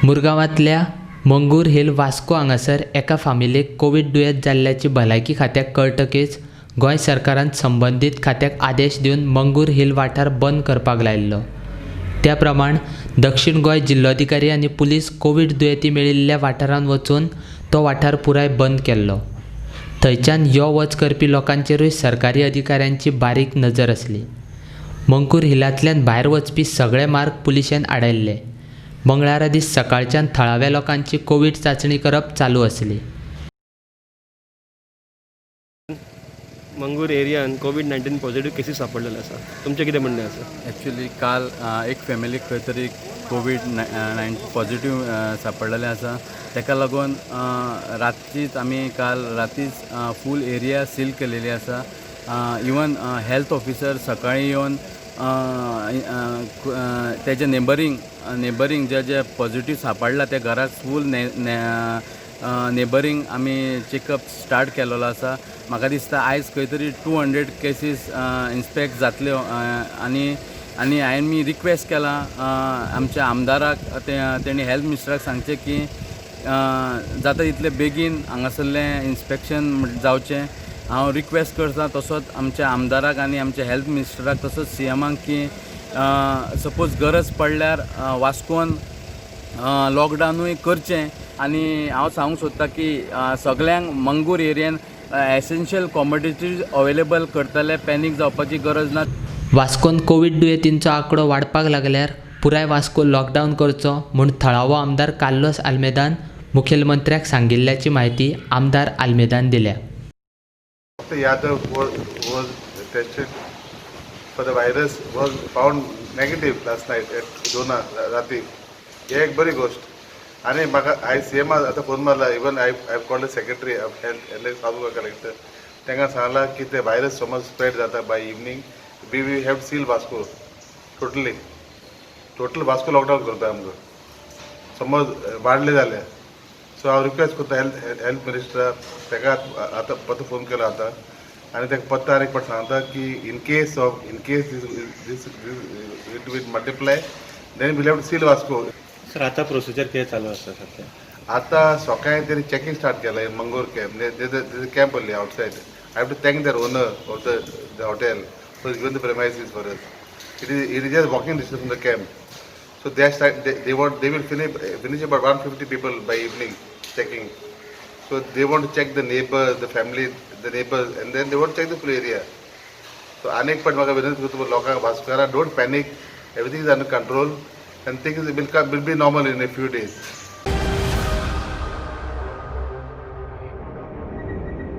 मुरगांवांतल्या मंगूर हिल वास्को हांगासर एका फामिलीक कोवीड दुयेंत जाल्ल्याची भलायकी खात्याक कळटकीच गोंय सरकारान संबंदीत खात्याक आदेश दिवन मंगूर हिल वाठार बंद करपाक लायिल्लो। त्या प्रमाण दक्षिण गोंय जिल्लोधिकारी आनी पुलीस कोवीड दुयेंती मेळिल्ल्या वाठारांत वचून तो वाठार पुराय बंद केल्लो। थंयच्यान यो वच करपी लोकांचेरूय सरकारी अधिकाऱ्यांची बारीक नजर आसली। मंगूर हिलांतल्यान भायर वचपी सगळे मार्ग पुलिशेन आडायल्ले। मंगळारा दीस सकाळच्यान थळाव्या लोकांची कोवीड चाचणी करप चालू आसली। मंगूर एरियान कोविड-19 पॉझिटिव्ह केसीस सापडलेले आसा। तुमचें कितें म्हणणें आसा? एक्चुअली काल एक फॅमिलीक खंय तरी कोवीड-19 पॉझिटिव्ह सापडलेलें आसा। ताका लागून रातचीच आमी काल रातीच फूल एरिया सील केलेली आसा। इवन हेल्थ ऑफिसर सकाळीं येवन तेजे नेबरींग जे पॉझिटिव्ह सापडला त्या घराक फूल नेबरींग आमी चेकअप स्टार्ट केलेलो आसा। म्हाका दिसता आयज खंय तरी 200 केसीस इन्स्पेक्ट जातल्यो आनी हांवें रिक्वेस्ट केला आमच्या आमदाराक तेणी हेल्थ मिनिस्टराक सांगचें की जाता तितले बेगीन हांगासरलें इन्स्पेक्शन जावचें। हांव रिक्वेस्ट करतां तसोच आमच्या आमदाराक आनी आमच्या हेल्थ मिनिस्टराक तसोच सीएमाक की सपोज गरज पडल्यार वास्कोन लॉकडावनूय करचें। आनी हांव सांगूंक सोदतां की सगल्यांक मंगूर एरियेन एसेन्शियल कॉमोडिटीज अवेलेबल करतले, पॅनीक जावपाची गरज ना। वास्कोन कोवीड दुयेंतींचो आंकडो वाडपाक लागल्यार पुराय वास्को लॉकडावन करचो म्हूण थळावो आमदार कार्लोस आल्मेदान मुखेलमंत्र्याक सांगिल्ल्याची म्हायती आमदार आल्मेदान दिल्या। Yadav was tested for the virus, was found negative last night at Dona Rati. ही एक बरी गोष्ट। आणि म्हाका हांवें सीएम आतां फोन मारला, even I called the secretary of health all सालुका कलेक्टर, तांकां सांगला की ते व्हायरस समज स्प्रेड जाता by evening we have seal Vasco total Vasco lockdown करता आमकां समज वाडले जाल्यार। सो हांव रिक्वेस्ट करता हेल्थ मिनिस्टराक, ताका आतां पत्तो फोन केला आतां आनी ताका पत्तो आनीक पाट सांगता की in case this it will multiply then will have to seal Vasco. Sir आतां प्रोसिजर कितें चालू आसा सध्या? आतां सकाळीं तेणी चॅकींग स्टार्ट केलां in Mangor camp camp only outside. I have to thank their owner of the hotel for given the premises for us. It is just walking distance from the camp. So they will finish about 150 people by evening checking. So they want to check the neighbors, the family, the neighbors, and then they want to check the full area. So अनेक पण म्हाका विनंती करता लोकांक वास्कोकारांक, don't panic, everything is under control and things will be normal in a few days.